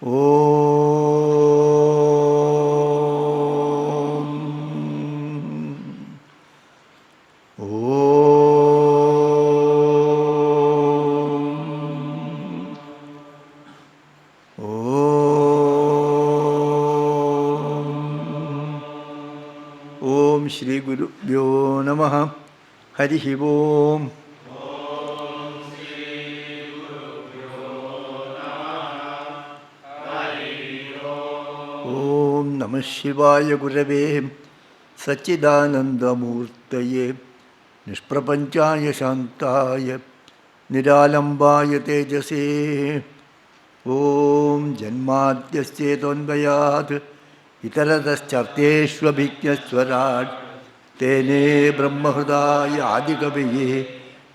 Om Shri Guru Bhyo Namaha Harihi Om. Om Namah Shivaya Gurave Satchidananda Murtaye Nishprapanchaya Shantaya Nidalambaya Tejase Om Janmadhyasya Tonbayat Itarataschafteshvabhikyaswarad Tene Brahmahridaya Adikaviye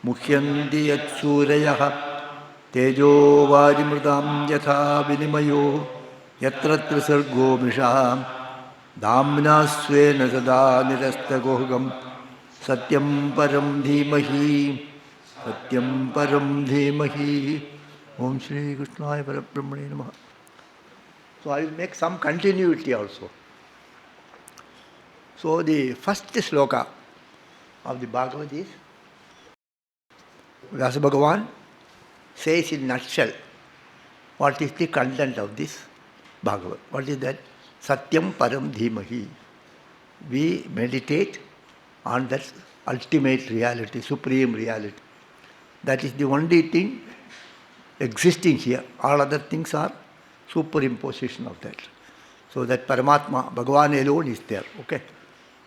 Mukhyanti Yatsurayah Tejo Vajimృtam Yatha Vinimayo Yatra Trisargo Misham Damna Svena Sada Nirastagoham Satyam Param Dhimahi Satyam Param Dhimahi Om Shri Krishnaya Parabrahmane Namaha. So I will make some continuity also. So the first sloka of the Bhagavad is Vyasa Bhagavan says in nutshell what is the content of this Bhagavad. What is that? Satyam Param Dhimahi. We meditate on that ultimate reality, supreme reality. That is the only thing existing here. All other things are superimposition of that. So that Paramatma, Bhagavan alone is there. Okay?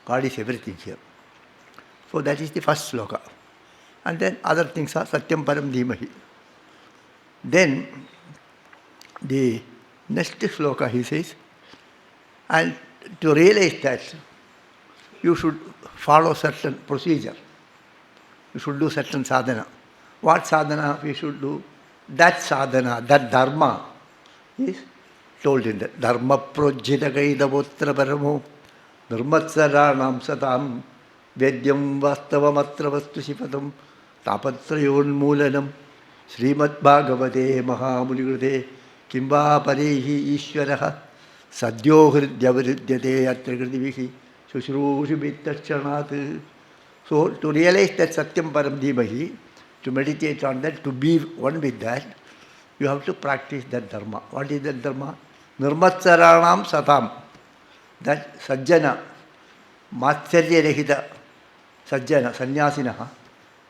God is everything here. So that is the first sloka. And then other things are Satyam Param Dhimahi. Then the next sloka he says, and to realize that you should follow certain procedure. You should do certain sadhana. What sadhana we should do? That sadhana, that dharma is told in that. Dharma projita kaidavotra paramo dharmatsaranam satam vedyam vastavam vastu sipatam tapatrayonmulanam Srimad Bhagavate Mahamunigrade Kimba Parehi Ishwaraha Sadyo Hridyavirudyate Atragradivihi Sushrushibittachanat. So to realize that Satyam Param Dhimahi, to meditate on that, to be one with that, you have to practice that dharma. What is that dharma? Nirmatsaranam satam. That sajjana, matsarya rehita sajjana, sannyasinaha.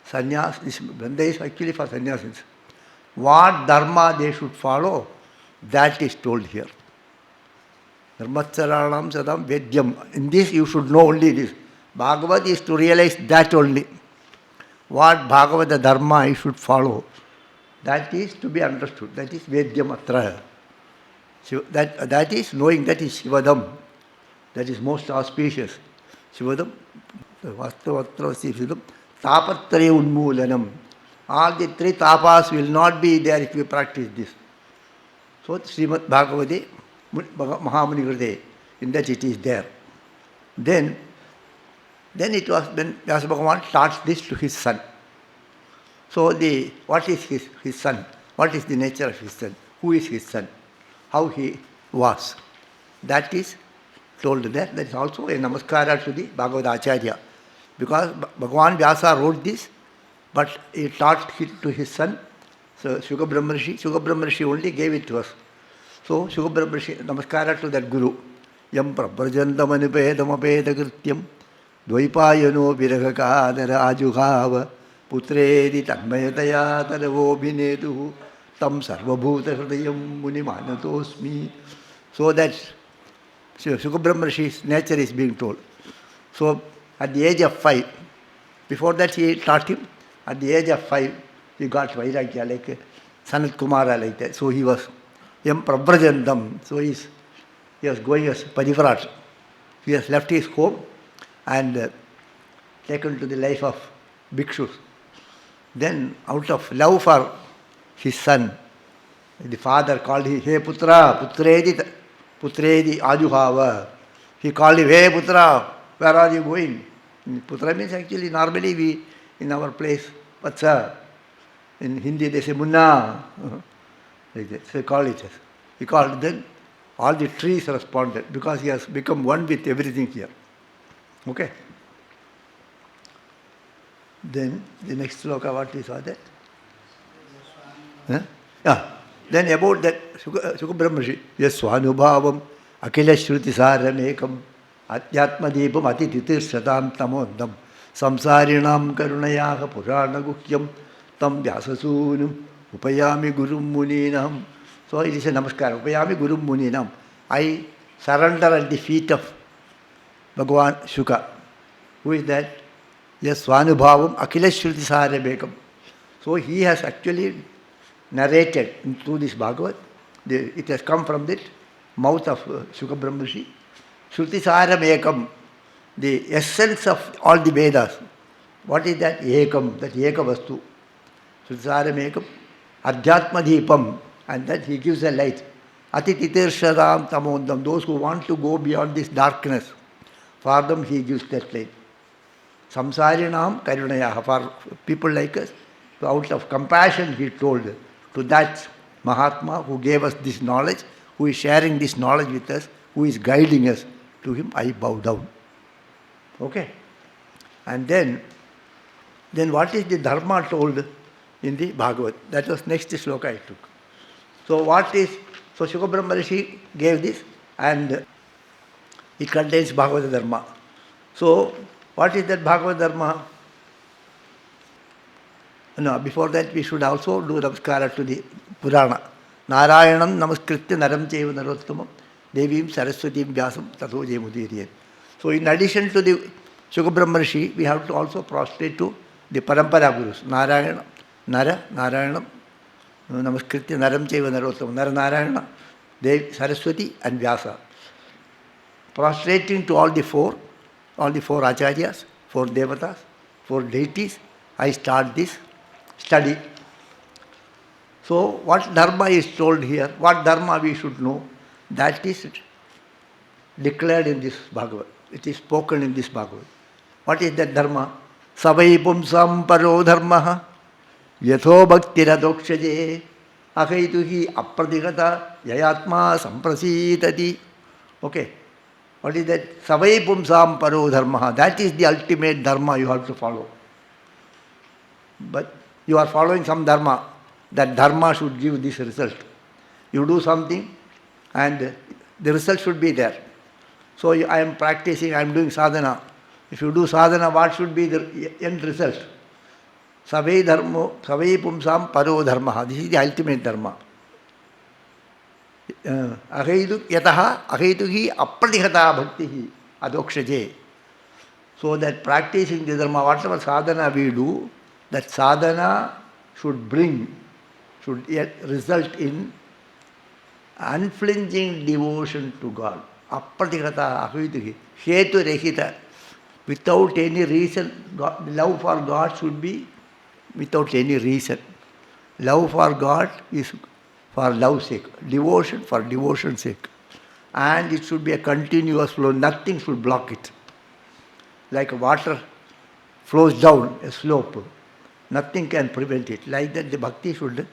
Sannyas, this Branda is actually for sannyasins. What dharma they should follow, that is told here. Nirmatsaranam satam vedyam. In this you should know only this. Bhagavad is to realize that only. What Bhagavata dharma you should follow, that is to be understood. That is Vedyam Atra. That is knowing, that is Shivadam. That is most auspicious. Shivadam, Vastavatra Shivadam, Tapatraya Unmulanam. All the three tapas will not be there if you practice this. So Srimad Bhagavate Mahamunigrade, in that it is there. Then it was when Vyasa Bhagavan taught this to his son. So what is his son? What is the nature of his son? Who is his son? How he was? That is told there. That is also a namaskara to the Bhagavad Acharya. Because Bhagavan Vyasa wrote this, but he taught it to his son. So Shuka Brahmarshi only gave it to us. So Shuka Brahmarshi, namaskara to that Guru. Yam prabrajantamanupedamapeda krityam Dvaipayano viragakadara ajughava putredi tanmayataya taravobhinetu tam sarvabhuta hridayam munimanatosmi. So that Shuka Brahmarshi's nature is being told. So at the age of 5, before that he taught him, at the age of 5 he got Vairagya like Sanat Kumara like that. So he was Yam Prabrajantam. So he was going as Padivrat. He has left his home and taken to the life of bhikshus. Then out of love for his son, the father called him, Hey Putra, Putredi Ajuhava. He called him, Hey Putra, where are you going? Putra means actually normally we, in our place, Vatsa. In Hindi they say Munna. Like that. So they call it as. Because then all the trees responded because he has become one with everything here. Okay? Then the next sloka, what we saw that? Huh? Yeah. Then about that Sukha Brahmashi, yes, Swanubhavam, Akila Shruti Saramekam, Adhyatma Deepam Ati Titirsatam Tamodam, Samsarinam Karunayaha Purana Gukyam, Tam Vyasasunum, Upayami Gurum Muninam. So it is a namaskar. Upayami Gurum Muninam. I surrender at the feet of Bhagavan Shuka. Who is that? Yes, Swanubhavam Akila Shruti Saramekam. So he has actually narrated through this Bhagavat. It has come from the mouth of Sukha Brahmashi. Shruti Saram Ekam, the essence of all the Vedas. What is that? Ekam, that Eka Vastu. Shruti Saram Ekam, Adhyatma Deepam, and that he gives a light. Ati Titirshadam Tamodam, those who want to go beyond this darkness, for them he gives that light. Samsarinam Karunayaha, for people like us, out of compassion he told to that Mahatma who gave us this knowledge, who is sharing this knowledge with us, who is guiding us, to him I bow down. Okay? And then what is the Dharma told in the Bhagavat? That was next sloka I took. So Sukha Brahmarishi gave this, and it contains Bhagavata Dharma. So what is that Bhagavata Dharma? No, before that we should also do namaskara to the Purana. Narayanam namaskritya naram chaiva narottamam devim saraswatim vyasam tato jayamudiriye. So in addition to the Sukha Brahmarishi, we have to also prostrate to the Parampara Gurus. Narayanam, Narayanam, namaskritya naram chaiva narottamam. Narayana, Devi, Saraswati and Vyasa. Prostrating to all the four acharyas, 4 devatas, 4 deities, I start this study. So what dharma is told here, what dharma we should know, that is declared in this Bhagavat. It is spoken in this Bhagavat. What is that dharma? Savai pumsam paro dharmaha yatho bhaktiradokshaje akaituhi apradigata yayatma samprasitati. Okay. What is that? Savai pumsam paro dharmaha. That is the ultimate dharma you have to follow. But you are following some dharma. That dharma should give this result. You do something and the result should be there. So I am practicing, I am doing sadhana. If you do sadhana, what should be the end result? Savai pumsam paro dharma. This is the ultimate dharma. Yataha aheituhi apradihata bhaktihi adokshaje. So that practicing the dharma, whatever sadhana we do, that sadhana should result in unflinching devotion to God. Apradihata aheituhi. Hetu rehita. Without any reason, love for God should be without any reason. Love for God is for love's sake, devotion for devotion's sake. And it should be a continuous flow, nothing should block it. Like water flows down a slope, nothing can prevent it. Like that the bhakti should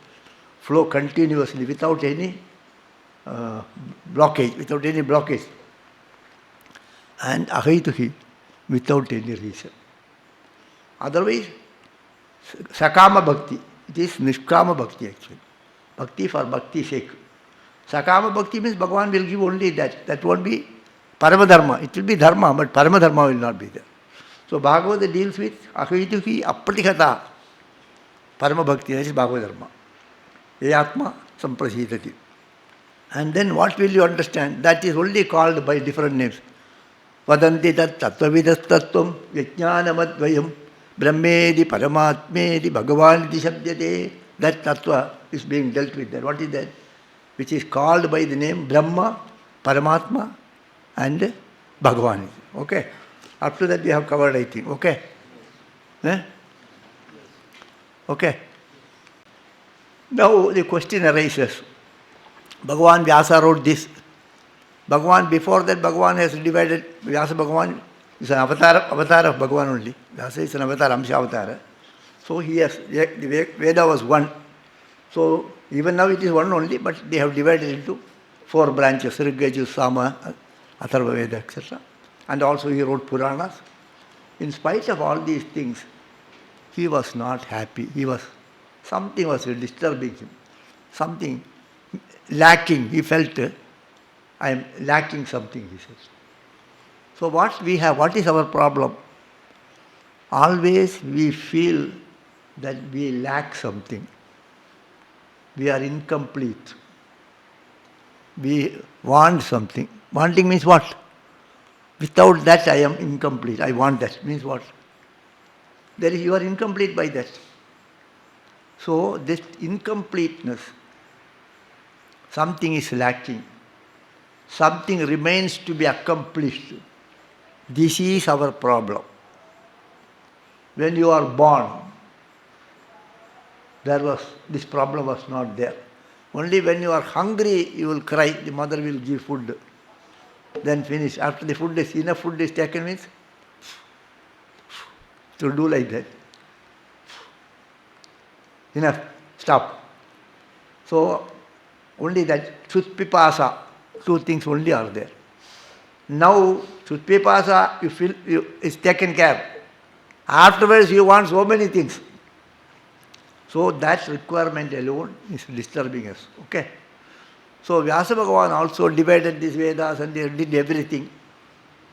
flow continuously without any blockage. And ahaituhi, without any reason. Otherwise, sakama bhakti, it is nishkama bhakti actually. Bhakti for bhakti's sake. Sakama bhakti means Bhagavan will give only that. That won't be Paramadharma. It will be dharma, but Paramadharma will not be there. So Bhagavata deals with ahaituhi apratihata. Parama bhakti, that is Bhagavad Dharma. Yatma samprasitati. And then what will you understand? That is only called by different names. Vadanti tat tattvavidas tattvam vijnanamadvayam brahmedi paramatmedi bhagavaniti shabdyate. That tattva is being dealt with there. What is that? Which is called by the name Brahma, Paramatma and Bhagavan. Okay? Up to that we have covered, I think. Okay? Okay? Now the question arises. Bhagavan Vyasa wrote this. Bhagavan, before that Bhagavan has divided, Vyasa Bhagavan is an avatar of Bhagavan only. Vyasa is an avatar, Amsha avatar. So he has, the Veda was one. So even now it is one only, but they have divided into 4 branches, Rig, Yajur, Sama, Atharva Veda, etc. And also he wrote Puranas. In spite of all these things, he was not happy. Something was disturbing him. Something lacking. He felt, I am lacking something, he says. So what is our problem? Always we feel that we lack something. We are incomplete. We want something. Wanting means what? Without that I am incomplete. I want that. Means what? You are incomplete by that. So this incompleteness, something is lacking. Something remains to be accomplished. This is our problem. When you are born, this problem was not there. Only when you are hungry, you will cry, the mother will give food. Then finish. After the food is, enough food is taken means, to do like that. Enough, stop. So, only that, Chutpipasa, 2 things only are there. Now, Chutpipasa, you feel, is taken care. Afterwards, you want so many things. So, that requirement alone is disturbing us. Okay? So, Vyasa Bhagavan also divided these Vedas and they did everything.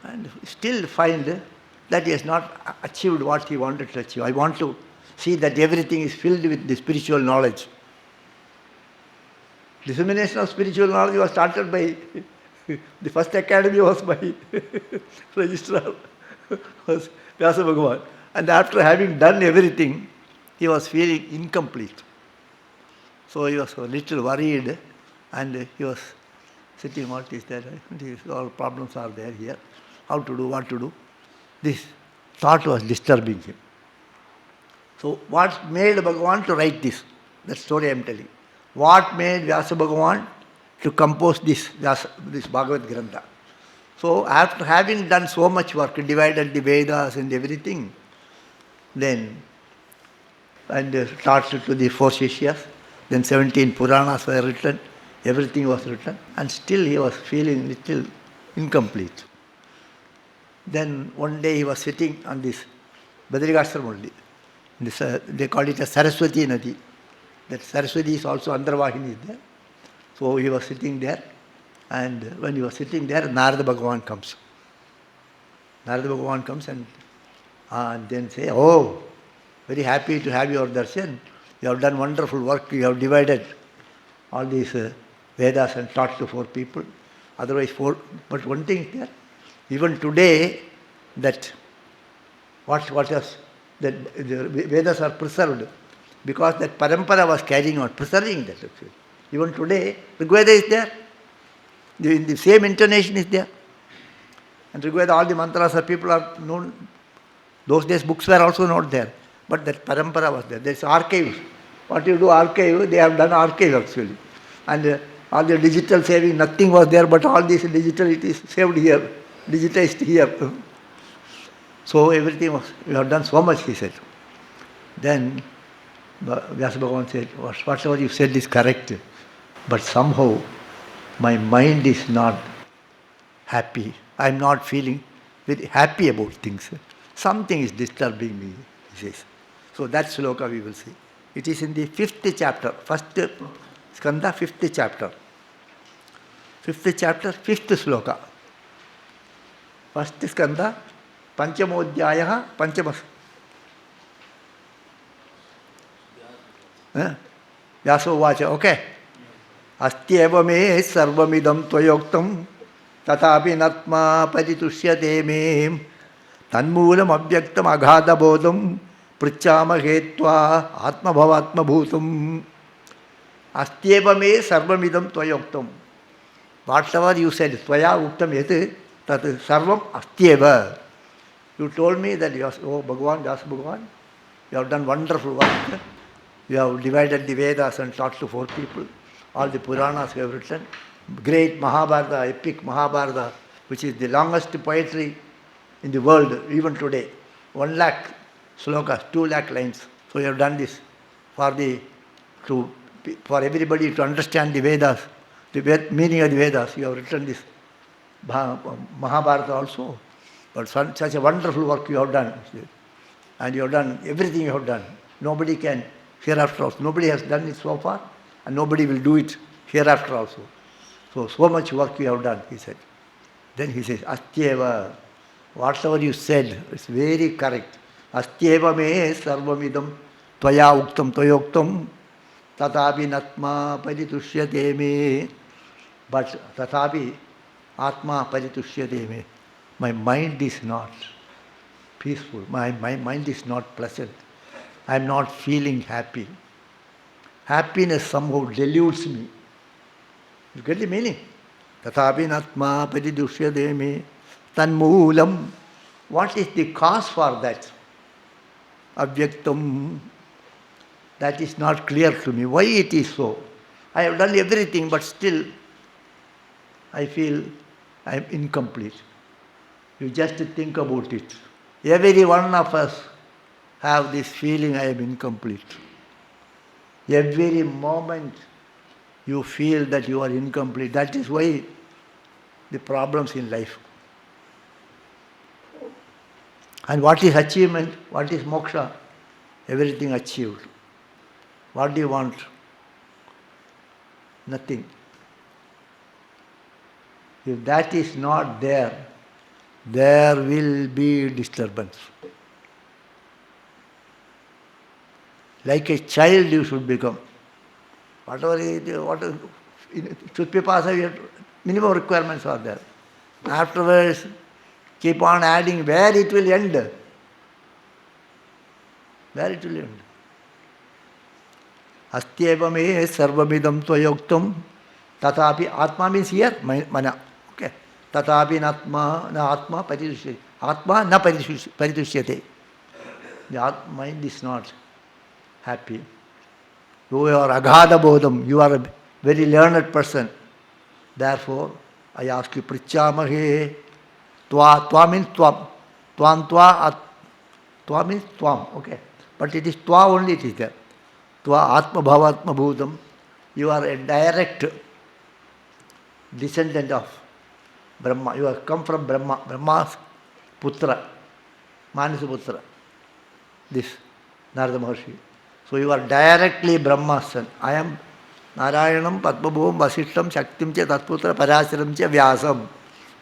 And still find that he has not achieved what he wanted to achieve. I want to see that everything is filled with the spiritual knowledge. Dissemination of spiritual knowledge was started by, the first academy was by registrar, was Vyasa Bhagavan. And after having done everything, he was feeling incomplete. So he was a little worried and he was sitting, what is that? All problems are there here. How to do, what to do. This thought was disturbing him. So what made Bhagavan to write this? That story I am telling. What made Vyasa Bhagavan to compose this Bhagavad Grantha? So after having done so much work, divided the Vedas and everything, then taught to the 4 Shishyas, then 17 Puranas were written, everything was written, and still he was feeling little incomplete. Then one day he was sitting on this Badrigashram only. They call it a Saraswati Nadi. That Saraswati is also Andarvahini is there. So he was sitting there, and when he was sitting there, Narada Bhagavan comes. Narada Bhagavan comes and then say, oh, very happy to have your darshan. You have done wonderful work. You have divided all these Vedas and taught to 4 people. Otherwise 4, but one thing is there. Even today, that the Vedas are preserved because that parampara was carrying on, preserving that actually. Even today, Rigveda is there. The same intonation is there. And Rigveda, all the mantras of people are known. Those days books were also not there. But that parampara was there. There's archives. What you do archive, they have done archive actually. And all the digital saving, nothing was there, but all this digital, it is saved here, digitized here. So everything was, you have done so much, he said. Then Vyasa Bhagavan said, whatever you said is correct, but somehow my mind is not happy. I am not feeling very happy about things. Something is disturbing me, he says. So that sloka we will see. It is in the 5th chapter, first skanda, 5th chapter. 5th chapter, 5th sloka. First skanda, Panchamodhyaya, Panchamas. Vyasa Uvacha, okay. Astyeva me sarvamidam tvayoktam tatapi natma paritushyate me tanmoolam abhyaktam aghada bodham prichama hetva atmabhavatma bhutam. Astyeva me sarvamidam tvayoktam. Whatever you said, tvaya uktam yet tat sarvam astyeva. You told me that you are, oh Bhagavan, Vyasa Bhagavan, you have done wonderful work. You have divided the Vedas and taught to 4 people. All the Puranas you have written. Great Mahabharata, epic Mahabharata, which is the longest poetry in the world, even today. 1 lakh slokas, 2 lakh lines. So you have done this for everybody to understand the Vedas. the meaning of the Vedas. You have written this Mahabharata also. But such a wonderful work you have done. And you have done everything you have done. Nobody can hereafter also. Nobody has done it so far, and nobody will do it hereafter also. So much work you have done, he said. Then he says, Astyeva, whatever you said is very correct. Astyeva me sarvamidam tvaya uktam tvayoktam tatapi natma paritushyate me. But tatapi atma paritushyate me. My mind is not peaceful. My mind is not pleasant. I am not feeling happy. Happiness somehow deludes me. You get the meaning? Tathapi natma paridushyate me tanmoolam. What is the cause for that? Avyaktam. That is not clear to me. Why it is so? I have done everything, but still I feel I am incomplete. You just think about it. Every one of us have this feeling I am incomplete. Every moment you feel that you are incomplete. That is why the problems in life. And what is achievement? What is moksha? Everything achieved. What do you want? Nothing. If that is not there, there will be disturbance. Like a child you should become. Whatever Chutpipasa, minimum requirements are there. Afterwards, keep on adding where it will end. Where it will end. Astyeva me sarvamidam tvayoktam tatapi atma means here, mana. Okay. Tatapi natma na atma paridushyate. Atma na paridushyate. The mind is not happy. You are aghada bodham. You are a very learned person. Therefore, I ask you, prichamahe. Twa means twam. Twa means twam. Okay. But it is twa only it is there. Twa atma bhavatma bhudam. You are a direct descendant of Brahma. You have come from Brahma. Brahma's putra. Manasa putra. This Narada Maharshi. So you are directly Brahma's son. I am Narayanam, Padmabhum, Vasishtam, Shaktim cha Tatputra, Parasharam cha Vyasam.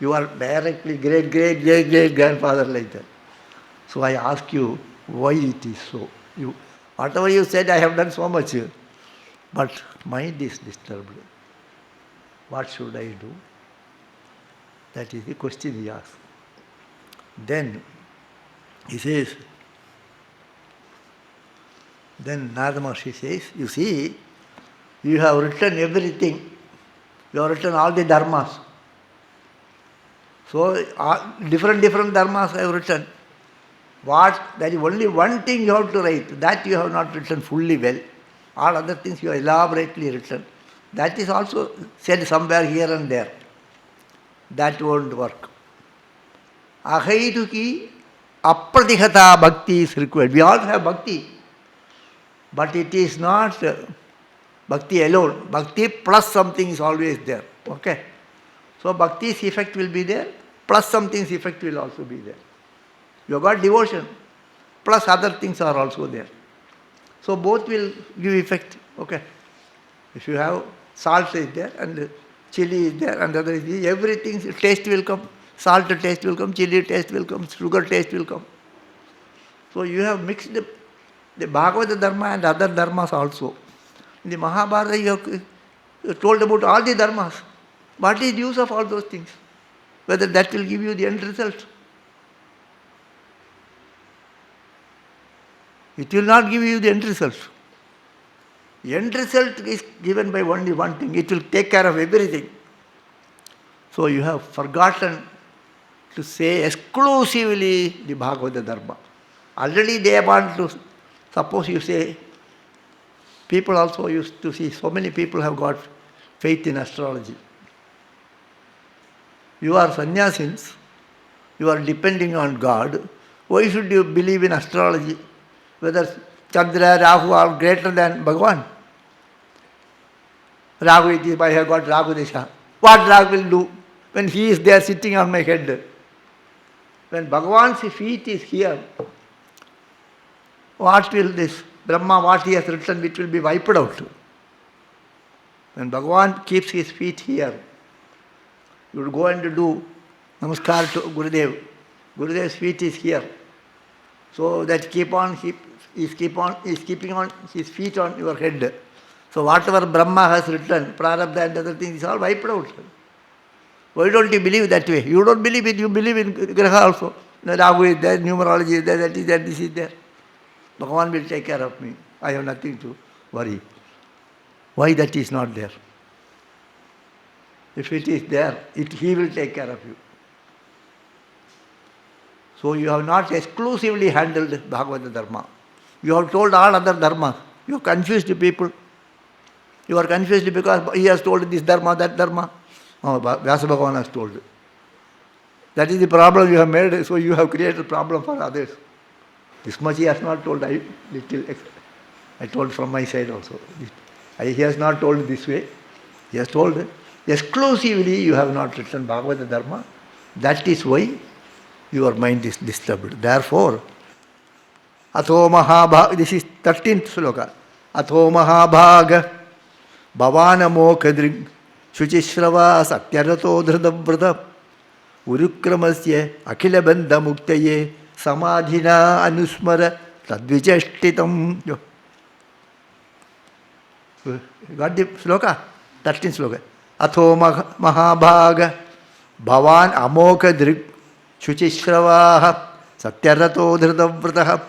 You are directly great grandfather like that. So I ask you, why it is so? Whatever you said, I have done so much. But mind is disturbed. What should I do? That is the question he asks. Then he says, then Narada Maharshi says, you see, you have written everything. You have written all the dharmas. So, different dharmas I have written. There is only one thing you have to write. That you have not written fully well. All other things you have elaborately written. That is also said somewhere here and there. That won't work. Ahaiduki apradihata bhakti is required. We all have bhakti. But it is not bhakti alone. Bhakti plus something is always there. Okay? So bhakti's effect will be there, plus something's effect will also be there. You have got devotion, plus other things are also there. So both will give effect. Okay? If you have salt is there and chili is there and other is there, everything, taste will come. Salt taste will come, chili taste will come, sugar taste will come. So you have mixed the Bhagavata Dharma and other dharmas also. In the Mahabharata you have told about all the dharmas. What is the use of all those things? Whether that will give you the end result. It will not give you the end result. The end result is given by only one thing. It will take care of everything. So you have forgotten to say exclusively the Bhagavata Dharma. Already they want to, suppose you say, people also used to see, so many people have got faith in astrology. You are sannyasins, you are depending on God. Why should you believe in astrology? Whether Chandra, Rahu are greater than Bhagavan? Rahu iti, I have got Rahu Desha. What Rahu will do when he is there sitting on my head? When Bhagavan's feet is here, what will this Brahma, what he has written, it will be wiped out. When Bhagavan keeps his feet here, you will go and do namaskar to Gurudev. Gurudev's feet is here. So that keeping on his feet on your head. So whatever Brahma has written, Prarabdha and other things is all wiped out. Why don't you believe that way? You don't believe it, you believe in Graha also. Rahu is there, numerology is there, that is there, this is there. Bhagavan will take care of me. I have nothing to worry. Why that is not there? If it is there, he will take care of you. So you have not exclusively handled Bhagavata Dharma. You have told all other dharmas. You have confused the people. You are confused because he has told this dharma, that dharma. Oh, Vyasa Bhagavan has told. That is the problem you have made, so you have created a problem for others. This much he has not told. I told from my side also. He has not told this way. He has told exclusively you have not written Bhagavata Dharma. That is why your mind is disturbed. Therefore, Atho Mahabhaga, this is 13th sloka. Atho Mahabhaga, Bhavana Mokhadrig, Shuchishrava Satyarato Dhridavrata, Urukramasya, Akhila Bandha Muktaye, Samadhina Anusmara, Tadvichashtitam. Got the sloka? 13th sloka. Atho Mahabhaga, Bhavan Amokhadrig, Shuchishravaha, Satyarato Dhridavrataha,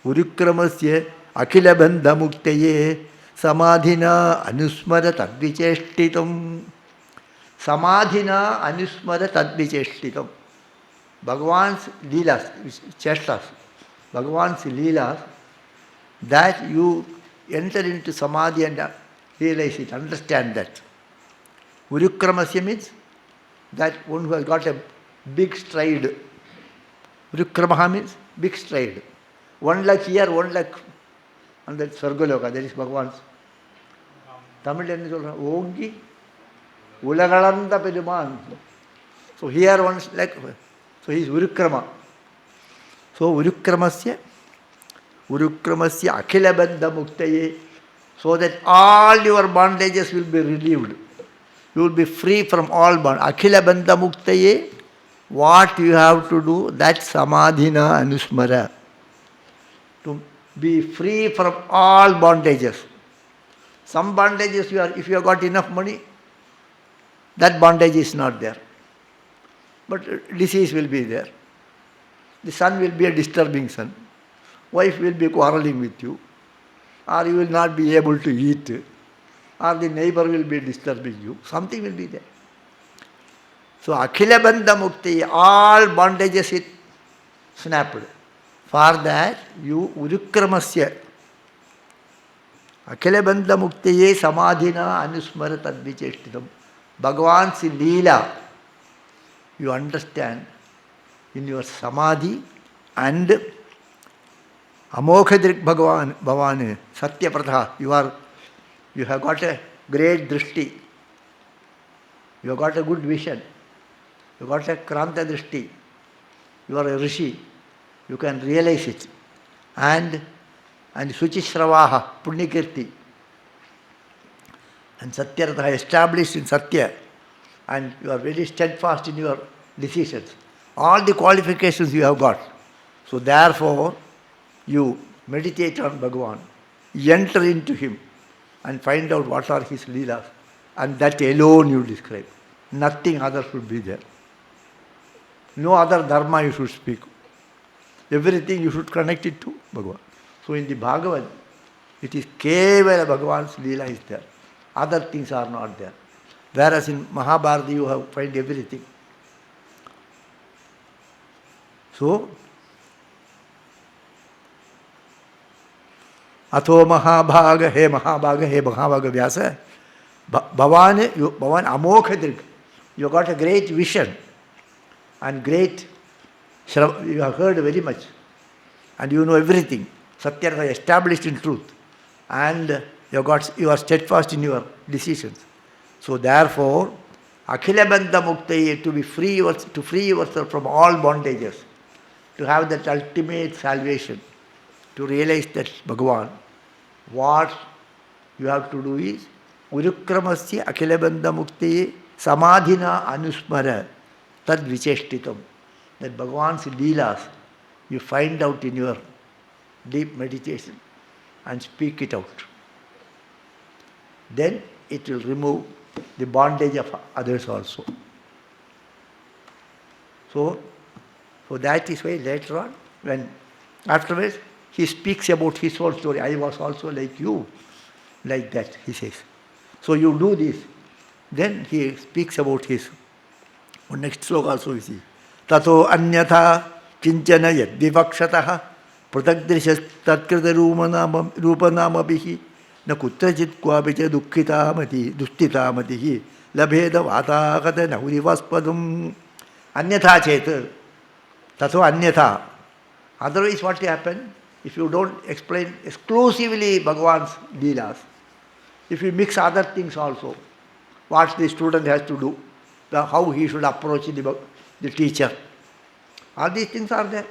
Urukramasya, Akhila Bandha Muktaye, Samadhina Anusmara Tadvicheshtitam. Samadhina Anusmara Tadvicheshtitam. Bhagavan's Leelas, Cheshtas, Bhagavan's Leelas, that you enter into Samadhi and realize it, understand that. Urukramasya means that one who has got a big stride. Urukramaha means big stride. 1 lakh here, 1 lakh on that Sargaloka, that is Bhagavan's. Tamil என்ன சொல்றான் ஓங்கி உலகளந்த பெருமான். So here 1 lakh, so he is Urukrama. So Urukramasya Akhila Bandha Muktaye, so that all your bondages will be relieved. You will be free from all bond. Akhila Bandha Muktaye, what you have to do, that Samadhina Anusmara. To be free from all bondages. Some bondages, if you have got enough money, that bondage is not there. But disease will be there. The son will be a disturbing son. Wife will be quarreling with you. Or you will not be able to eat. Or the neighbor will be disturbing you. Something will be there. So Akhila Bandha Mukti, all bondages it snapped. For that, you Urukramasya. Akhila Bandha Muktiye Samadhina Anusmara Tadvicheshtitam. Bhagavan's Leela, you understand in your Samadhi and Amokhadrik Bhavan, Satya Pratha, you have got a great drishti. You have got a good vision. You have got a Kranta drishti. You are a rishi. You can realize it. And Suchishravaha, Punyakirti. And Satyaratha, established in Satya. And you are very steadfast in your decisions. All the qualifications you have got. So therefore, you meditate on Bhagavan. Enter into him and find out what are his leelas. And that alone you describe. Nothing other should be there. No other dharma you should speak. Everything you should connect it to Bhagavan. So in the Bhagavad, it is Kevala Bhagavan's leela is there. Other things are not there. Whereas in Mahabharata you have find everything. So, Atho Mahabhaga, He Mahabhaga Vyasa, Bhavan Amokhadrig. You got a great vision and great, you have heard very much and you know everything. Satyartha established in truth and you are steadfast in your decisions. So therefore, Akhila Bandha Muktaye, to free yourself from all bondages, to have that ultimate salvation, to realize that Bhagavan, what you have to do is Urukramasya Akhilabandha Mukti Samadhina Anusmara Tad Vicheshtitam. That Bhagavan's Leelas you find out in your deep meditation and speak it out. Then it will remove the bondage of others also. So that is why later on, when afterwards he speaks about his own story. I was also like you, like that, he says. So you do this. Then he speaks about his next sloka also you see. Tato anyatha kinchana yad vivakshataha pratagdrishas tatkrita rupanamabihi na kutrajit kwapicha dusthitamatihi labheda vatakata naurivaspadum anyatha chet tato anyatha. Otherwise what will happen? If you don't explain exclusively Bhagavan's Leelas, if you mix other things also, what the student has to do, how he should approach the teacher, all these things are there.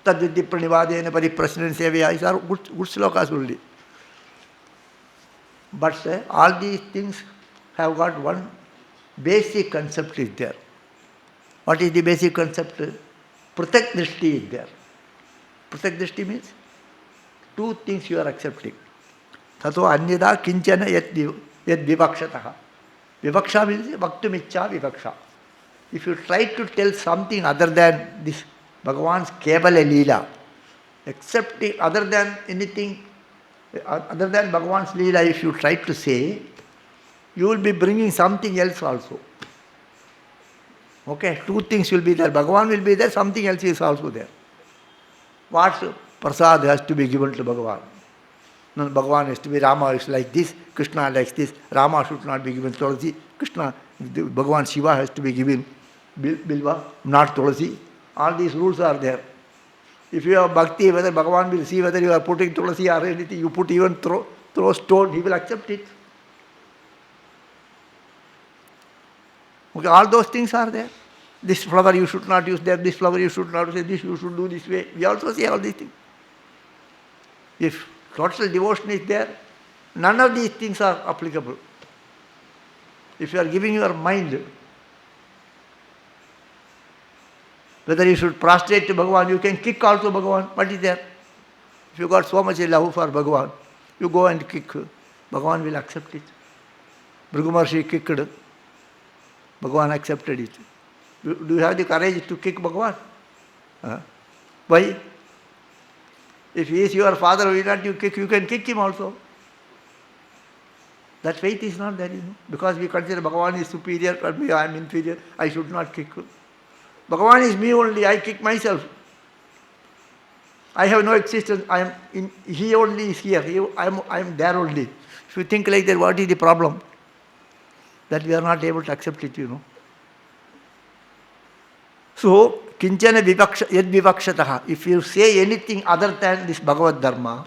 Tadvidhi pranivadena pariprasnan sevaya, these are good slokas only. But all these things have got one basic concept is there. What is the basic concept? Pratak drishti is there. Pratak drishti means two things you are accepting. Tato anyada kinchana yad vivakshataha. Vivaksha means vaktumicha vivaksha. If you try to tell something other than this Bhagavan's Kebala Leela, accepting other than anything, other than Bhagavan's Leela, if you try to say, you will be bringing something else also. Okay, two things will be there. Bhagavan will be there, something else is also there. What prasad has to be given to Bhagavan? No, Bhagavan has to be, Rama is like this, Krishna likes this, Rama should not be given Tulasi, Krishna, Bhagavan Shiva has to be given Bilva, not Tulasi. All these rules are there. If you have bhakti, whether Bhagavan will see whether you are putting Tulasi or anything, you put even throw stone, he will accept it. Okay, all those things are there. This flower you should not use there, this flower you should not use, this you should do this way. We also see all these things. If total devotion is there, none of these things are applicable. If you are giving your mind, whether you should prostrate to Bhagavan, you can kick also Bhagavan. What is there? If you got so much love for Bhagavan, you go and kick. Bhagavan will accept it. Bhrigu Maharshi kicked. Bhagavan accepted it. Do you have the courage to kick Bhagavan? Why? If he is your father, why not you kick? You can kick him also. That faith is not there, because we consider Bhagavan is superior and me I am inferior, I should not kick. Bhagavan is me only, I kick myself. I have no existence, he only is here, I am there only. If you think like that, what is the problem? That we are not able to accept it, So, kinchana yad vivakshataha. If you say anything other than this Bhagavad Dharma,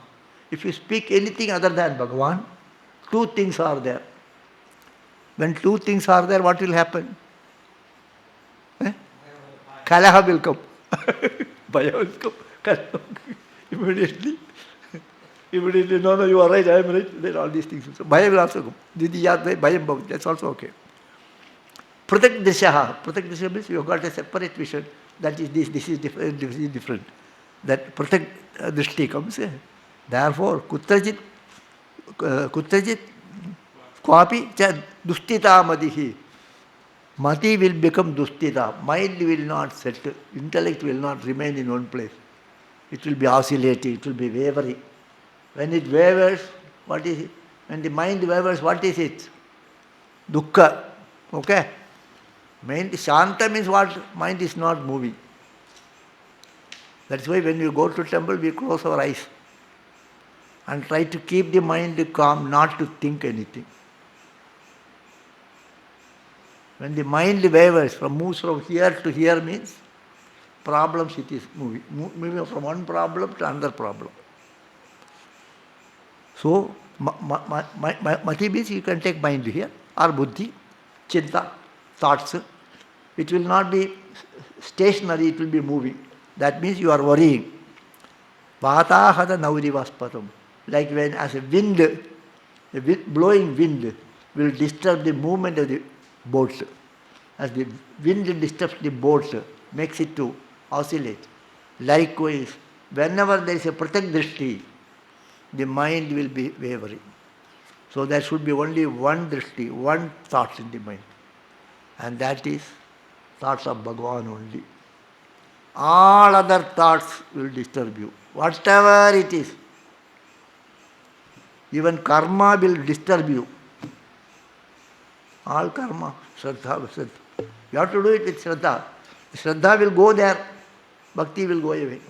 if you speak anything other than Bhagavan, two things are there. When two things are there, what will happen? Kalaha will come. Bhaya will come. Immediately, no, you are right, I am right. Then all these things. So, Bhaya will also come. That's also okay. Pratak Disha means you have got a separate vision. That is this is different, this is different. That Pratak Drishti comes. Therefore, Kutrajit Kwapi cha Dustita Madihi. Mati will become Dustita. Mind will not settle. Intellect will not remain in one place. It will be oscillating, it will be wavering. When it wavers, what is it? When the mind wavers, what is it? Dukkha. Okay? Mind, Shanta means what? Mind is not moving. That's why when you go to temple, we close our eyes and try to keep the mind calm, not to think anything. When the mind wavers, moves from here to here means problems it is moving. Moving from one problem to another problem. So, Mati means you can take mind here. or buddhi, chinta, thoughts. It will not be stationary, it will be moving. That means you are worrying. Vatahada naurivaspatam. Like when as a wind, blowing wind will disturb the movement of the boat. As the wind disturbs the boat, makes it to oscillate. Likewise, whenever there is a pratyek drishti, the mind will be wavering. So there should be only one drishti, one thought in the mind. And that is thoughts of Bhagavan only. All other thoughts will disturb you. Whatever it is. Even karma will disturb you. All karma, Shraddha. You have to do it with Shraddha. Shraddha will go there, Bhakti will go away.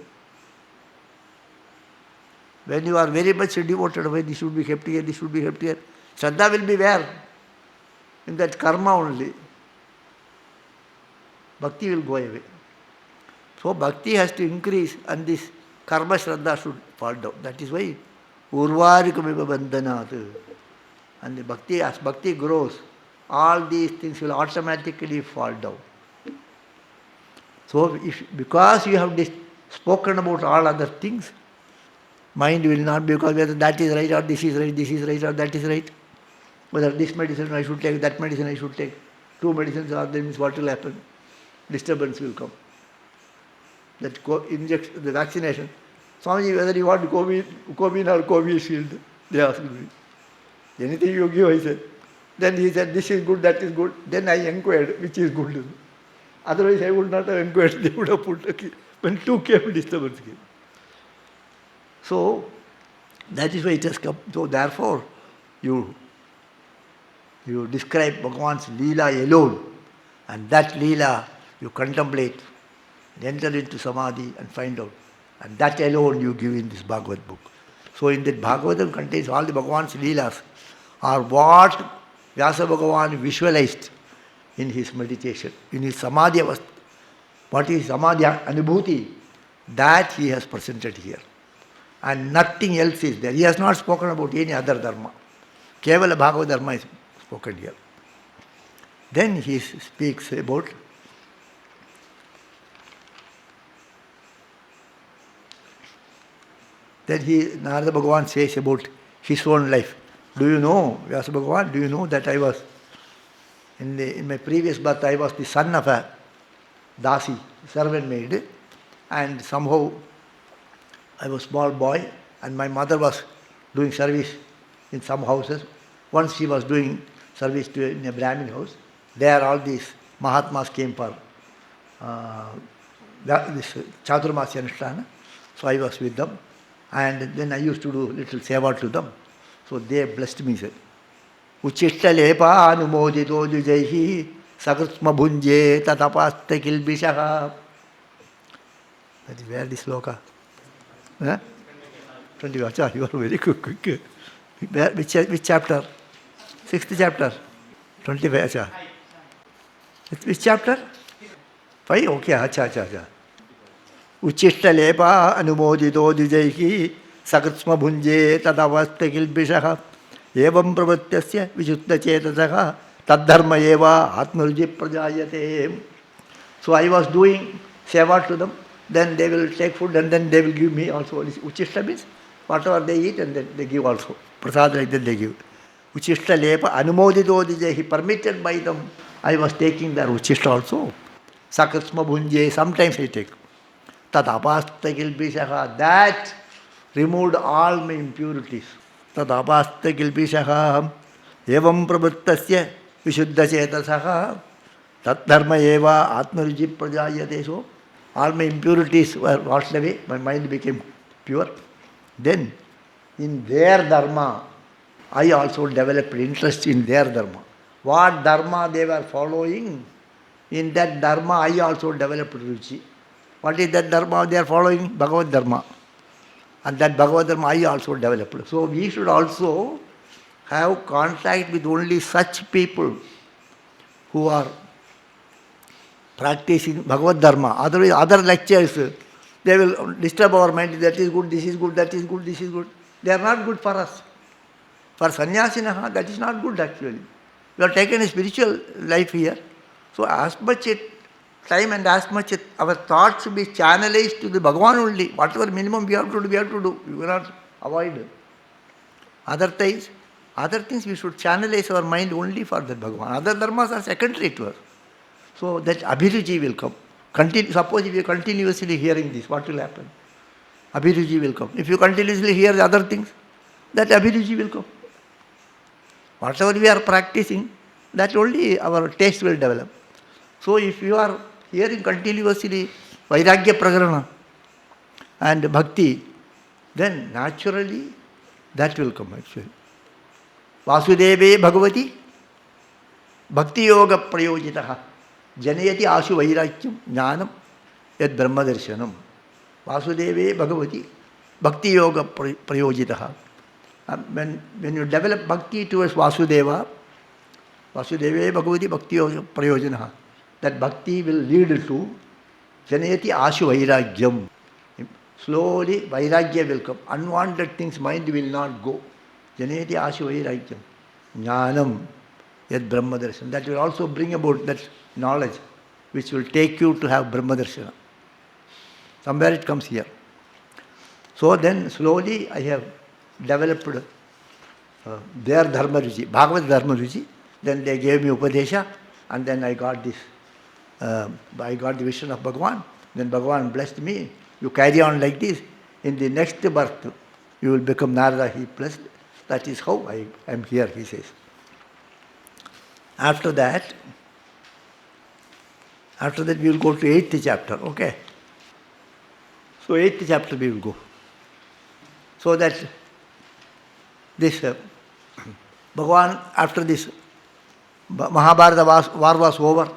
When you are very much devoted, away, this should be kept here, this should be kept here. Shraddha will be where? In that karma only. Bhakti will go away. So Bhakti has to increase and this karma Shraddha should fall down. That is why Urvarikamiva Bandhanat. And the Bhakti, as Bhakti grows, all these things will automatically fall down. So because you have spoken about all other things, mind will not be, because whether that is right or this is right or that is right. Whether this medicine I should take, that medicine I should take. Two medicines are there, means what will happen? Disturbance will come. That injection, the vaccination. Swami, whether you want COVID or Covishield, they asked me. Anything you give, I said. Then he said, this is good, that is good. Then I inquired, which is good. Otherwise I would not have inquired, they would have put, when two came, disturbance came. So, that is why it has come. So therefore, you describe Bhagavan's Leela alone. And that Leela you contemplate, enter into Samadhi and find out. And that alone you give in this Bhagavad book. So in that Bhagavatam contains all the Bhagavan's Leelas, are what Vyasa Bhagavan visualized in his meditation, in his Samadhi avastha. What is Samadhi Anubhuti? That he has presented here. And nothing else is there. He has not spoken about any other dharma. Kevala Bhagavad Dharma is spoken here. Then he speaks about Narada Bhagavan says about his own life. Do you know, Vyasa Bhagavan, do you know that I was, in my previous birth, I was the son of a dasi, servant maid, and somehow I was a small boy, and my mother was doing service in some houses. Once she was doing service in a Brahmin house. There all these Mahatmas came for this Chaturmasya Anushtana. So I was with them. And then I used to do little seva to them. So they blessed me, said, Uchishta lepa anumodito jujaihi sakritma bhunje tatapasta kilbishaha. That is where this sloka. 20. Acha, you are very quick. Which chapter? 6th chapter. 25. Acha. Which chapter? 5? Okay, acha. Uchishta lepa anumodito dujaihi sakritma bhunje tadavasta kilbishaha evam pravatyasya visuddha chetasaka taddharma eva atmaruji prajayate. So I was doing seva to them, then they will take food and then they will give me also. Uchishta means whatever they eat and then they give also. Prasad like that they give. Uchishta lepa anumodito dujaihi, permitted by them. I was taking their uchishta also. Sakritma bhunje, sometimes I take. Tadapasta kilbishaha, that removed all my impurities. Tadapasta kilbishaha evam prabhuttasya visuddha chetasaha taddharma eva atmaruji prajayate. So all my impurities were washed away, my mind became pure. Then in their dharma, I also developed interest in their dharma. What dharma they were following, in that dharma I also developed ruchi. What is that dharma they are following? Bhagavad Dharma. And that Bhagavad Dharma I also developed. So we should also have contact with only such people who are practicing Bhagavad Dharma. Otherwise, other lectures, they will disturb our mind. That is good, this is good, that is good, this is good. They are not good for us. For sannyasinaha, that is not good actually. We have taken a spiritual life here. So as much time and as much our thoughts should be channelized to the Bhagavan only. Whatever minimum we have to do, we have to do. We cannot avoid. Other things we should channelize our mind only for the Bhagavan. Other dharmas are secondary to us. So that abhiruchi will come. Suppose if you are continuously hearing this, what will happen? Abhiruchi will come. If you continuously hear the other things, that abhiruchi will come. Whatever we are practicing, that only our taste will develop. So if you are hearing continuously Vairagya Prakarana and Bhakti, then naturally that will come actually. Vasudeve Bhagavati Bhakti Yoga Prayojitaha Janayati Ashu Vairakyam Jnanam Yad Brahma Darshanam. Vasudeve Bhagavati Bhakti Yoga Prayojitaha. When you develop bhakti towards Vasudeva, Vasudeve Bhagavati Bhakti Yoga Prayojanaha, that bhakti will lead to Janayati Ashu Vairagyam. Slowly Vairagya will come. Unwanted things mind will not go. Janayati Ashu Vairagyam. Jnanam Yad Brahma Darshan. That will also bring about that knowledge which will take you to have Brahma Darshana. Somewhere it comes here. So then slowly I have developed their Dharma Ruchi, Bhagavad Dharma Ruchi. Then they gave me Upadesha and then I got this, I got the vision of Bhagavan. Then Bhagavan blessed me. You carry on like this. In the next birth, you will become Narada, he blessed. That is how I am here, he says. After that we will go to 8th chapter, okay? So 8th chapter we will go. So that this Bhagavan, after this Mahabharata war was over.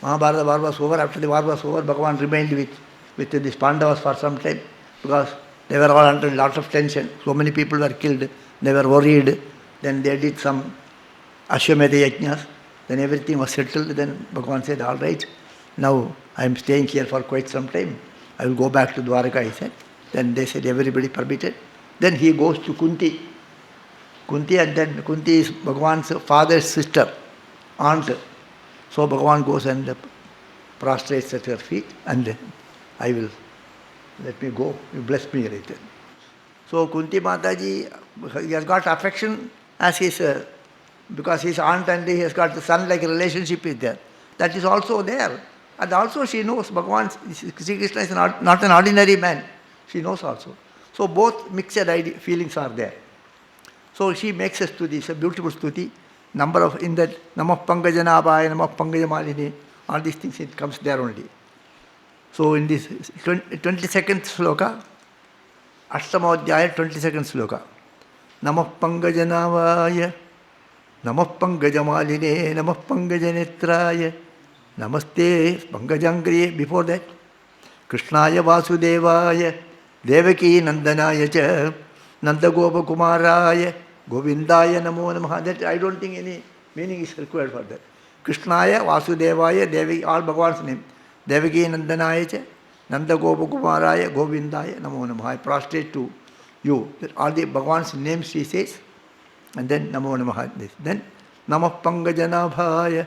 Mahabharata war was over. After the war was over, Bhagavan remained with these Pandavas for some time because they were all under a lot of tension. So many people were killed. They were worried. Then they did some Ashwamedha Yajnas. Then everything was settled. Then Bhagavan said, all right, now I am staying here for quite some time. I will go back to Dwaraka, he said. Then they said, everybody permitted. Then he goes to Kunti. Kunti, and then Kunti is Bhagavan's father's sister, aunt. So Bhagavan goes and prostrates at her feet and I will, let me go, you bless me right then. So Kunti Mataji, he has got affection as his, because his aunt and he has got the son-like relationship is there. That is also there. And also she knows Bhagavan, Sri Krishna is not an ordinary man. She knows also. So both mixed feelings are there. So she makes a stuti, it's a beautiful stuti. Number of, in that, Namah Pangajanabhaya, Namah Pangajamalini, all these things, it comes there only. So in this 22nd sloka, Ashtamadhyaya, 22nd sloka. Namah Pangajanabhaya, Namah Pangajamalini, Namah Pangajanetraya, Namaste Pangajangriye. Before that, Krishnaya Vasudevaya, Devaki Nandanaya cha, Nandagopa Kumaraya, Govindaya Namo Namaha. That I don't think any meaning is required for that. Krishnaya Vasudevaya, Devaki, all Bhagavan's name. Devaki Nandanaya cha, Nandagopa Kumaraya, Govindaya Namo Namaha. I prostrate to you. All the Bhagavan's names she says, and then Namo Namaha. Then Namah Pangajanabhaya,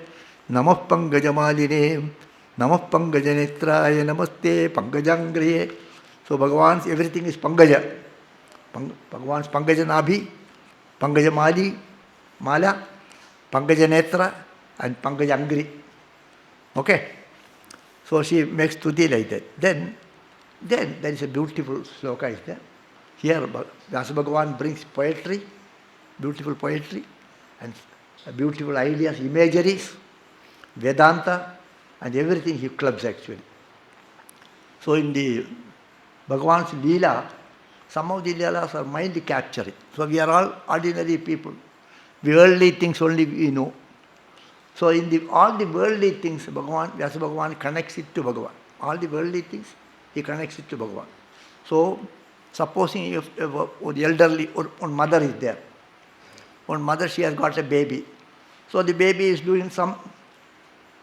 Namah Pangajamalini, Namah Pangajanetraya, Namaste Pangajangriye. So Bhagavan's everything is Pangaja. Bhagavan's Pangajanabhi, Pangajamali, Mala, Pangajanetra and Pangajangri. Okay? So she makes stuti like that. Then there is a beautiful sloka is there. Here Vyasa Bhagavan brings poetry, beautiful poetry and beautiful ideas, imageries, Vedanta and everything he clubs actually. So in the Bhagavan's Leela, some of the Leelas are mind capturing. So we are all ordinary people. Worldly things only we know. So in all the worldly things, Vyasa Bhagavan connects it to Bhagavan. All the worldly things, he connects it to Bhagavan. So supposing if the elderly, one mother is there. One mother, she has got a baby. So the baby is doing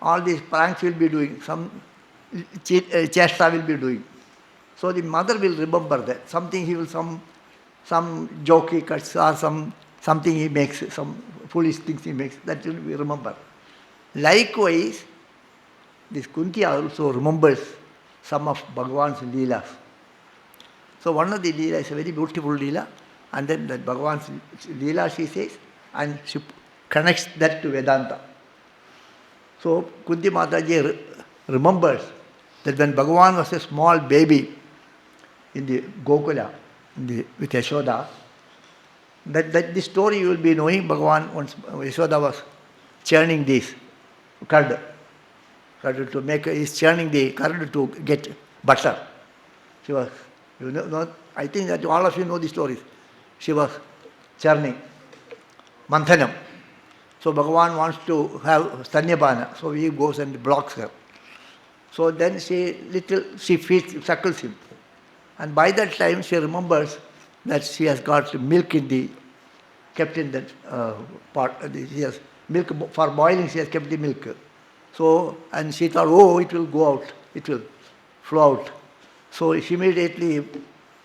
all these pranks will be doing, some chesta will be doing. So the mother will remember that. Something he will, some joke he cuts or something he makes, some foolish things he makes, that will we remember. Likewise, this Kunti also remembers some of Bhagavan's Leelas. So one of the Leela is a very beautiful Leela, and then that Bhagavan's Leela she says, and she connects that to Vedanta. So Kunti Mataji remembers that when Bhagavan was a small baby in the Gokula, with Yashoda, that this story you will be knowing. Bhagavan, once Yashoda was churning this curd to make, is churning the curd to get butter. She was, I think that all of you know the stories. She was churning, manthanam. So Bhagavan wants to have Sanyapana, so he goes and blocks her. So then she feeds, suckles him. And by that time she remembers that she has got milk kept in that pot. She has milk for boiling, she has kept the milk. So, and she thought, oh, it will go out, it will flow out. So she immediately,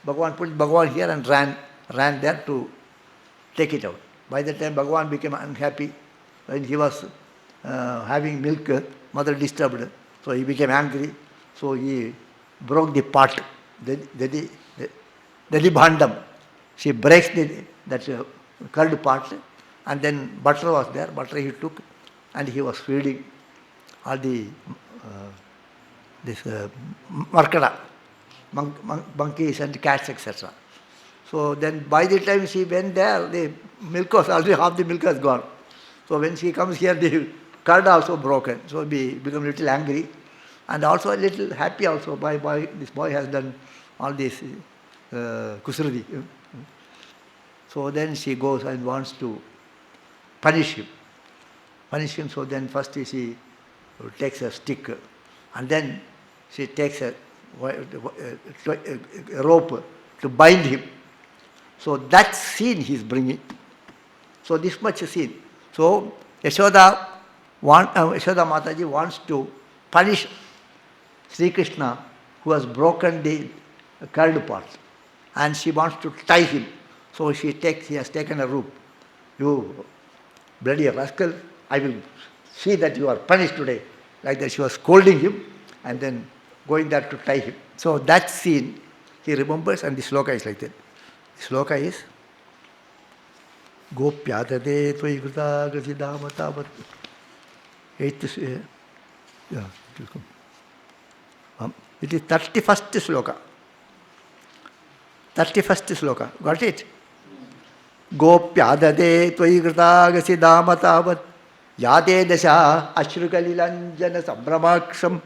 Bhagavan put Bhagavan here and ran there to take it out. By that time Bhagavan became unhappy. When he was having milk, mother disturbed. So he became angry. So he broke the pot. Dedi Bhandam. She breaks that curd pot, and then butter was there. Butter he took, and he was feeding all the markada, monkeys and cats, etc. So then by the time she went there, the milk was already, half the milk has gone. So when she comes here, the curd also broken. So he become a little angry and also a little happy also. This boy has done all this kusrudi. So then she goes and wants to punish him. So then first she takes a stick, and then she takes a rope to bind him. So that scene he is bringing. So this much scene. So Yashoda Mataji wants to punish Sri Krishna, who has broken the curd pot, and she wants to tie him. So he has taken a rope. You bloody rascal, I will see that you are punished today. Like that she was scolding him and then going there to tie him. So that scene he remembers, and the sloka is like that. The sloka is Gopyadade Tvai Krita Gasidamatavat. It is 31st sloka. 31st sloka. Got it? Gopyadade Tvai Krita Gasidamatavat. Yade Dasha Ashrukalilanjana Sambramaksham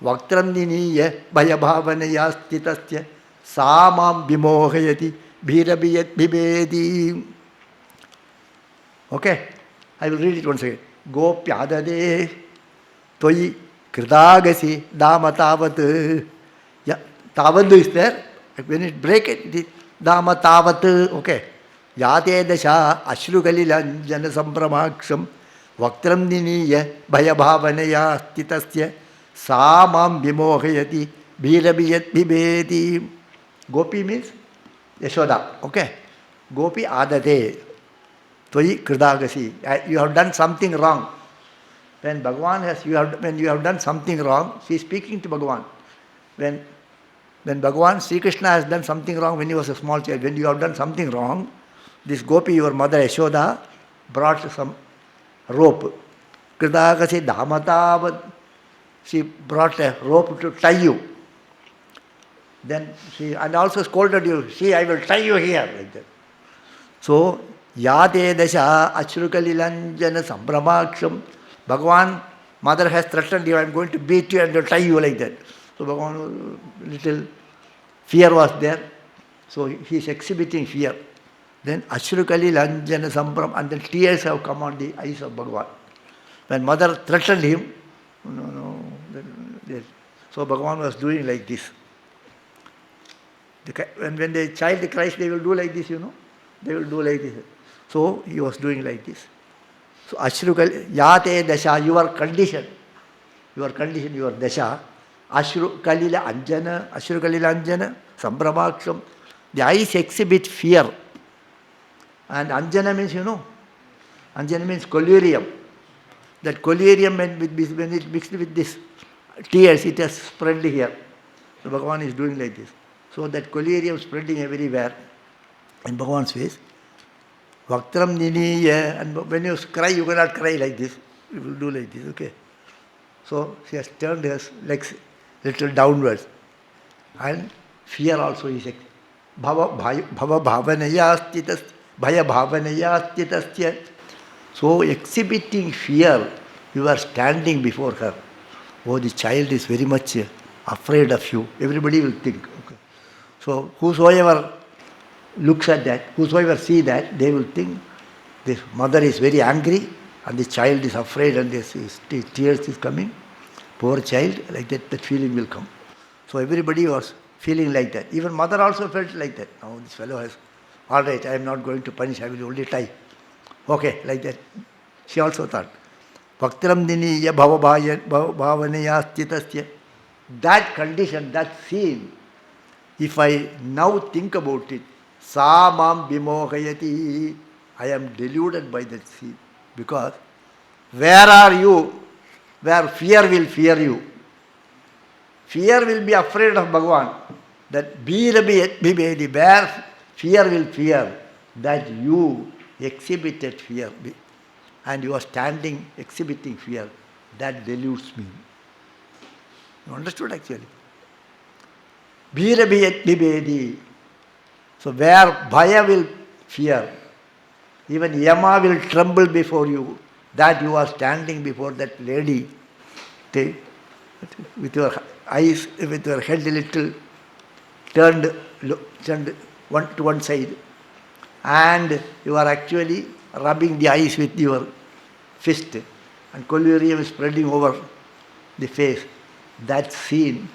Vaktram Niniya Bhayabhavanaya Stitasya Samam Bimohayati Bhirabiyat Bibedi. Okay, I will read it once again. Gopyadade Tvai Kridagasi Damatavat. Yeah, Tavad is there. When it break it is Damatavat. Okay. Yate Dasha Ashrukalilanjana Sambramaksham Vaktram Niniya Bhayabhavanaya Stitasya Samam Bimohayati Bhirabiyat Bibedi. Gopi means Yashoda. Okay. Gopi Adade Tvai Kridagasi. You have done something wrong. When you have done something wrong, she is speaking to Bhagavan. When Bhagavan, Sri Krishna has done something wrong when he was a small child, when you have done something wrong, this Gopi, your mother Yashoda, brought some rope. Kridagasi Dhamatavat. She brought a rope to tie you. Then and also scolded you. See, I will tie you here, like that. So, Yate Dasha Ashrukalilanjana Sambramaksham. Bhagavan, mother has threatened you, I am going to beat you and to tie you like that. So Bhagavan, little fear was there. So he is exhibiting fear. Then Ashrukalilanjana Sambram, and then tears have come on the eyes of Bhagavan. When mother threatened him, so Bhagavan was doing like this. When the child cries, they will do like this, They will do like this. So he was doing like this. So Ashrukal Yate Dasha, your condition, your Dasha, Ashrukalila Anjana, Sambramaksham. The eyes exhibit fear. And Anjana means, Anjana means collyrium. That collyrium, when it mixed with this tears, it has spread here. So Bhagavan is doing like this. So that collyrium spreading everywhere in Bhagavan's face. Vaktram niniya, and when you cry, you cannot cry like this. You will do like this, okay? So she has turned her legs little downwards. And fear also is bhava bhavanaya stitasya. So exhibiting fear, you are standing before her. Oh, the child is very much afraid of you. Everybody will think. Okay. So whosoever looks at that, whosoever see that, they will think this mother is very angry and the child is afraid and tears is coming. Poor child, like that feeling will come. So everybody was feeling like that. Even mother also felt like that. Now this fellow has, all right, I am not going to punish, I will only tie. Okay, like that. She also thought. Bhaktram diniya bhavanaya stitasya. That condition, that scene, if I now think about it, sa mam bimohayati, I am deluded by that scene. Because where are you? Where fear will fear you. Fear will be afraid of Bhagavan. That birabi, where fear will fear, that you exhibited fear. And you are standing exhibiting fear. That deludes me. You understood actually? Birabi. So where bhaya will fear, even Yama will tremble before you, that you are standing before that lady with your eyes, with your head a little turned one to one side, and you are actually rubbing the eyes with your fist, and collyrium is spreading over the face. That scene,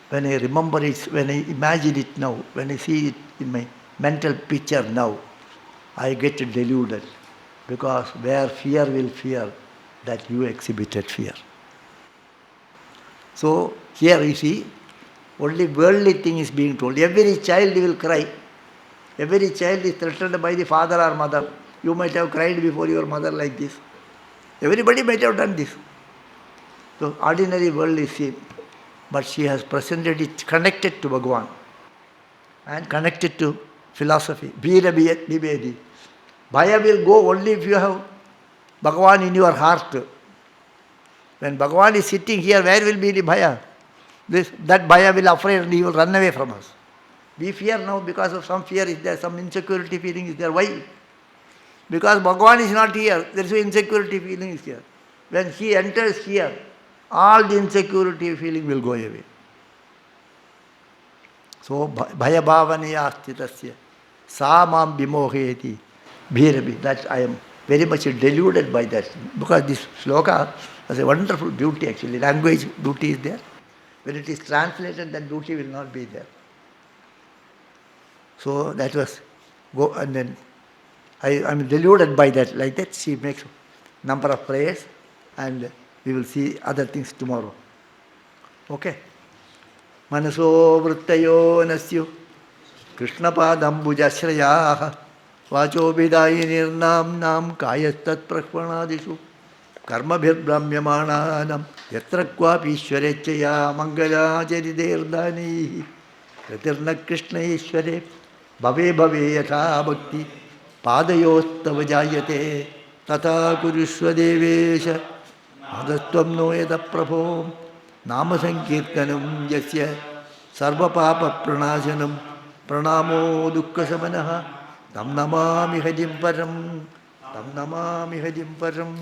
when I remember it, when I imagine it now, when I see it in my mental picture now, I get deluded. Because where fear will fear, that you exhibited fear. So here you see, only worldly thing is being told. Every child will cry. Every child is threatened by the father or mother. You might have cried before your mother like this. Everybody might have done this. So ordinary world is seen. But she has presented it connected to Bhagavan and connected to philosophy. Bhira bibedi. Bhaya will go only if you have Bhagavan in your heart. When Bhagavan is sitting here, where will be the bhaya? That bhaya will afraid and he will run away from us. We fear now because of some fear is there, some insecurity feeling is there. Why? Because Bhagavan is not here, there is no insecurity feeling is here. When he enters here, all the insecurity feeling will go away. So, bhaya bhavaniya stitasya sa mam bimoheti bhirabi. That I am very much deluded by that. Because this sloka has a wonderful beauty actually. Language beauty is there. When it is translated, that beauty will not be there. So that was go, and then I am deluded by that. Like that, she makes number of prayers, and we will see other things tomorrow. Okay. Manaso vrittayo nasyu Krishnapadambujashrayah Vacho vidayinirnam nam kayastat prahvanadishu Karmabhir brahmyamananam yatra kwapi ishwarechaya mangala jariderdani Pratirna Krishna Ishware Bhave Bhave Yatha Bhakti Padayostava Jayate Tata Kurushva Devesha Adastvam no Yada Prabho Nama Sankirtanam Yasya Sarva Papa Pranashanam Pranamo Dukkha Samanaha Tam Namami Hajim Param Tam Namami Hajim Param